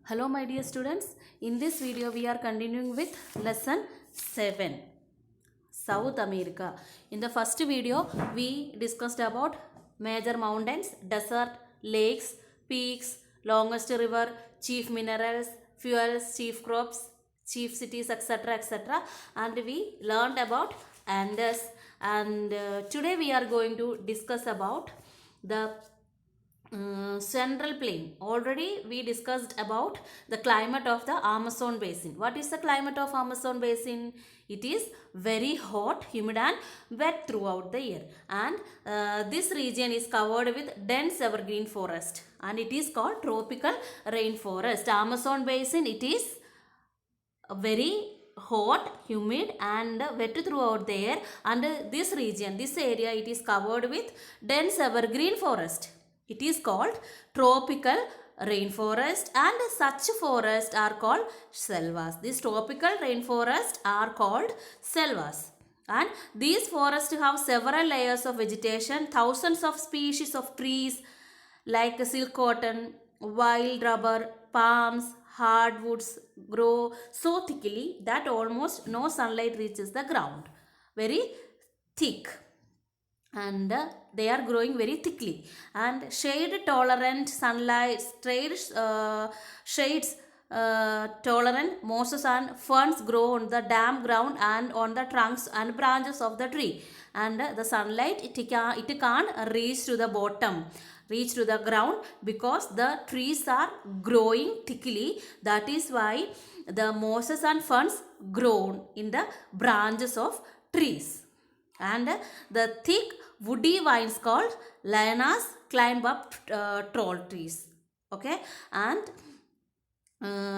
Hello my dear students, in this video we are continuing with lesson 7, South America. In the first video we discussed about major mountains, desert, lakes, peaks, longest river, chief minerals, fuels, chief crops, chief cities, etc., etc., and we learned about Andes, and today we are going to discuss about the central plain. Already we discussed about the climate of the Amazon basin. What is the climate of Amazon basin? It is very hot, humid and wet throughout the year, and this region is covered with dense evergreen forest, and it is called tropical rainforest. Amazon basin, it is very hot, humid and wet throughout the year, and this region, this area, it is covered with dense evergreen forest. It is called tropical rainforest, and such forests are called selvas. These tropical rainforests are called selvas, and these forests have several layers of vegetation, thousands of species of trees like silk cotton, wild rubber, palms, hardwoods grow so thickly that almost no sunlight reaches the ground. Very thick, and they are growing very thickly, and shade tolerant sunlight shades tolerant mosses and ferns grow on the damp ground and on the trunks and branches of the tree, and the sunlight it can't reach to the ground because the trees are growing thickly. That is why the mosses and ferns grow in the branches of trees, and the thick woody vines called lianas climb up tall trees. Okay, and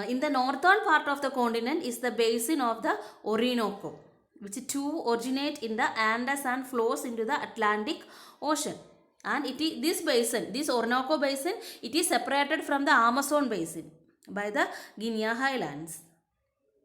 in the northern part of the continent is the basin of the Orinoco, which too originate in the Andes and flows into the Atlantic Ocean. And it is this basin, this Orinoco basin, it is separated from the Amazon basin by the Guinea Highlands,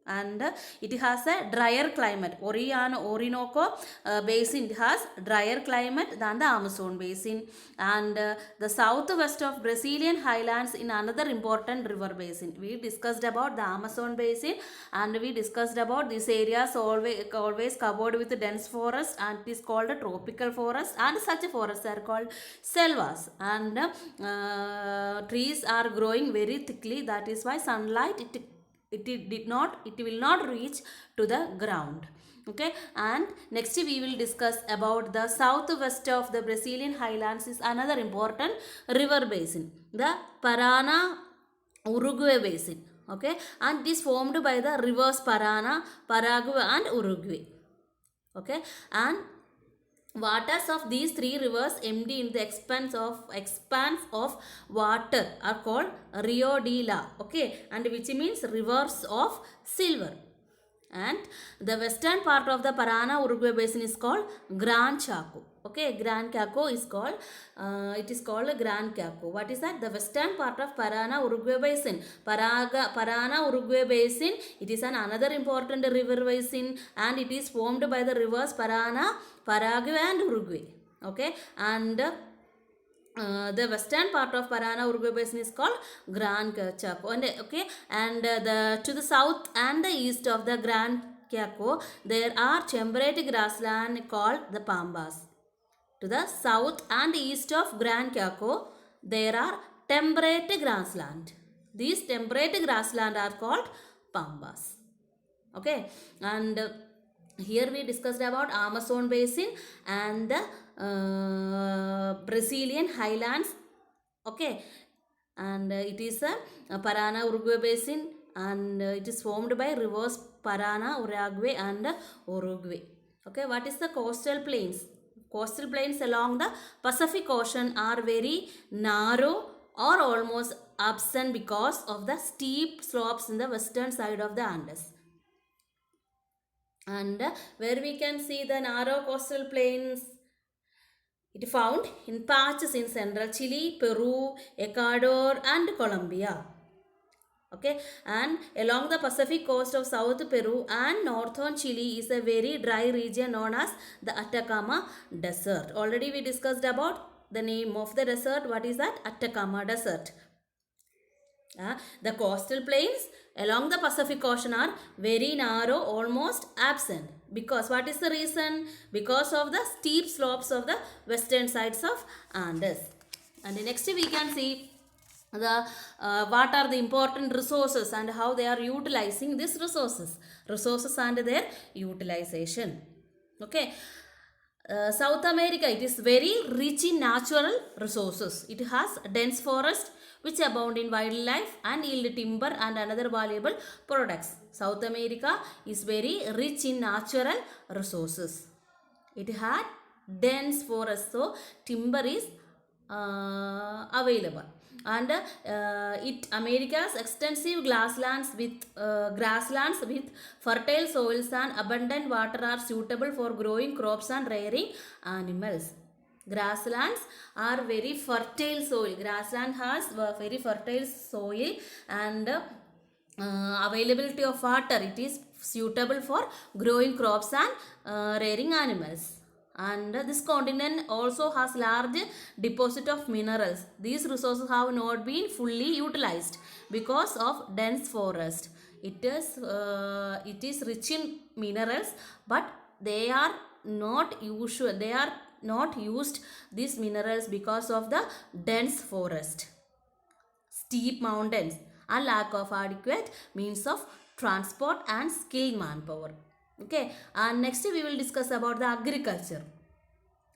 and it has a drier climate. Orinoco basin has drier climate than the Amazon basin, and the southwest of Brazilian highlands in another important river basin. We discussed about the Amazon basin, and we discussed about these areas always covered with dense forest, and it is called a tropical forest, and such forests are called selvas, and trees are growing very thickly. That is why sunlight it will not reach to the ground. Okay, and next we will discuss about the southwest of the Brazilian highlands is another important river basin, the Parana Uruguay basin. Okay, and it is formed by the rivers Parana, Paraguay and Uruguay. Okay, and waters of these three rivers empty in the expanse of water are called Rio de la. Okay, and which means rivers of silver. And the western part of the Parana Uruguay basin is called Gran Chaco. Okay, Gran Chaco is called it is called Gran Chaco. What is that? The western part of Parana Uruguay basin. Parana Uruguay basin, it is another important river basin, and it is formed by the rivers Parana, Paraguay and Uruguay. Okay, and the western part of Parana Uruguay basin is called Gran Chaco, and okay, and to the south and the east of the Gran Chaco there are temperate grassland called the Pambas. To the south and east of Gran Chaco there are temperate grassland. These temperate grassland are called Pambas. Okay, and here we discussed about Amazon basin and the Brazilian highlands. Okay, and it is a Parana Uruguay basin, and it is formed by rivers Parana, Uruguay and Uruguay. Okay, what is the coastal plains? Coastal plains along the Pacific Ocean are very narrow or almost absent because of the steep slopes in the western side of the Andes. And where we can see the narrow coastal plains, it found in patches in central Chile, Peru, Ecuador and Colombia. Okay, and along the Pacific coast of South Peru and northern Chile is a very dry region known as the Atacama Desert. Already we discussed about the name of the desert. What is that? Atacama Desert. The coastal plains along the Pacific Ocean are very narrow, almost absent. Because what is the reason? Because of the steep slopes of the western sides of Andes. And next we can see the what are the important resources and how they are utilizing these resources and their utilization. Okay. South America, it is very rich in natural resources. It has dense forest which abound in wildlife and yield timber and another valuable products. South America is very rich in natural resources. It had dense forest, so timber is available. And it America's extensive grasslands with fertile soils and abundant water are suitable for growing crops and rearing animals. Grasslands are very fertile soil. Grassland has very fertile soil and availability of water. It is suitable for growing crops and rearing animals. And this continent also has large deposit of minerals. These resources have not been fully utilized because of dense forest. It is rich in minerals, but they are not usual. They are not used these minerals because of the dense forest, steep mountains, and lack of adequate means of transport and skilled manpower. Okay, and next we will discuss about the agriculture.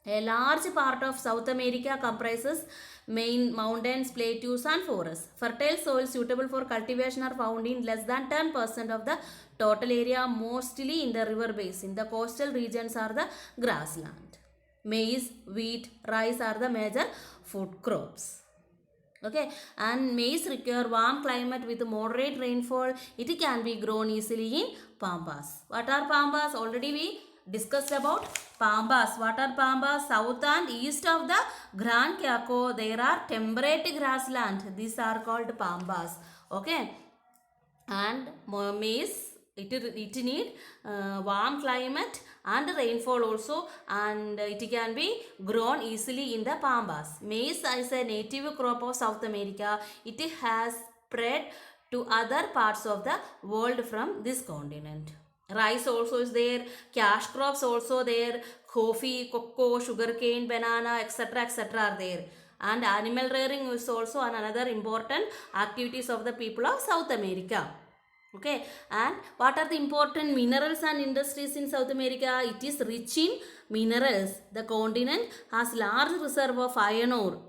A large part of South America comprises main mountains, plateaus and forests. Fertile soil suitable for cultivation are found in less than 10% of the total area, mostly in the river basin. The coastal regions are the grassland. Maize, wheat, rice are the major food crops. Okay, and maize require warm climate with moderate rainfall. It can be grown easily in pampas. What are pampas? Already we discussed about pampas. What are pampas? South and east of the Gran Chaco, there are temperate grassland. These are called pampas. Okay, and maize, it need warm climate and rainfall also, and it can be grown easily in the pampas. Maize is a native crop of South America. It has spread to other parts of the world from this continent. Rice also is there, cash crops also there, coffee, cocoa, sugarcane, banana, etc. are there. And animal rearing is also another important activities of the people of South America. Okay, and what are the important minerals and industries in South America? It is rich in minerals. The continent has large reserve of iron ore.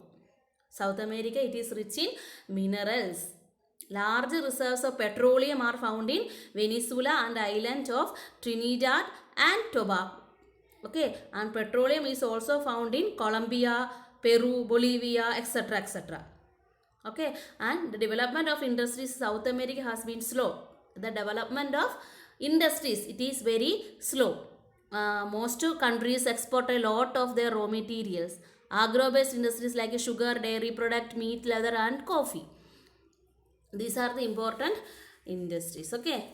South America, it is rich in minerals. Large reserves of petroleum are found in Venezuela and island of Trinidad and Tobago. Okay, and petroleum is also found in Colombia, Peru, Bolivia, etc. Okay, and the development of industries in South America has been slow. The development of industries, it is very slow. Most countries export a lot of their raw materials. Agro-based industries like sugar, dairy product, meat, leather and coffee. These are the important industries. Okay.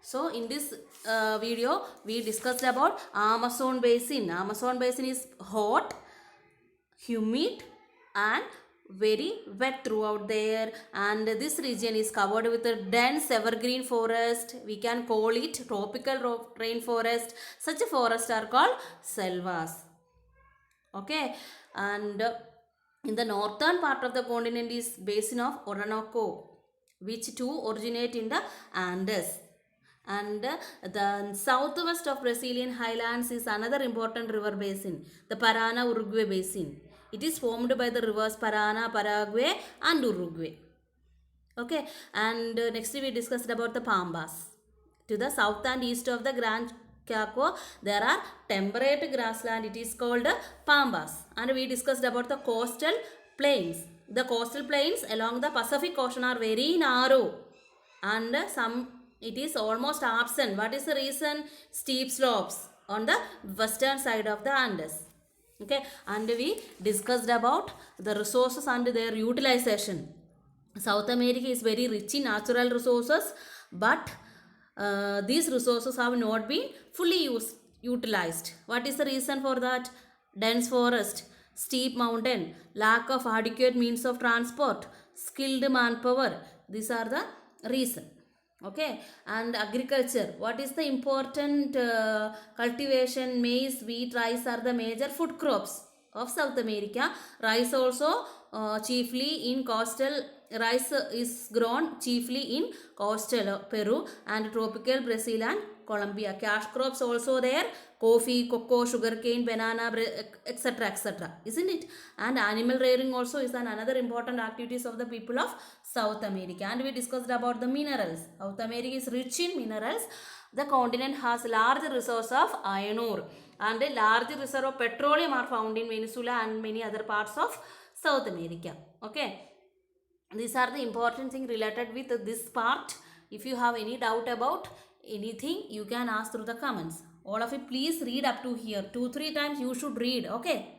So in this video we discussed about Amazon basin. Amazon basin is hot, humid and very wet throughout there, and this region is covered with a dense evergreen forest. We can call it tropical rainforest. Such a forest are called selvas. Okay, and in the northern part of the continent is basin of Orinoco, which too originate in the Andes. And the southwest of Brazilian highlands is another important river basin, the Parana Uruguay basin. It is formed by the rivers Parana, Paraguay and Uruguay. Okay, and next we discussed about the Pambas. To the south and east of the Gran Chaco, there are temperate grassland. It is called Pambas. And we discussed about the coastal plains. The coastal plains along the Pacific Ocean are very narrow and it is almost absent. What is the reason? Steep slopes on the western side of the Andes. Okay, and we discussed about the resources and their utilization. South America is very rich in natural resources, but these resources have not been fully utilized. What is the reason for that? Dense forest, steep mountain, lack of adequate means of transport, skilled manpower. These are the reason. Okay, and agriculture, what is the important cultivation? Maize, wheat, rice are the major food crops of South America. Rice also chiefly in coastal, rice is grown chiefly in coastal Peru and tropical Brazil and Colombia. Cash crops also there: coffee, cocoa, sugarcane, banana, etc., etc., isn't it? And animal rearing also is another important activities of the people of South America. And we discussed about the minerals. South America is rich in minerals. The continent has large resource of iron ore and a large reserve of petroleum are found in Venezuela and many other parts of South America. Okay, these are the important thing related with this part. If you have any doubt about anything, you can ask through the comments. All of you please read up to here, 2-3 times you should read. Okay.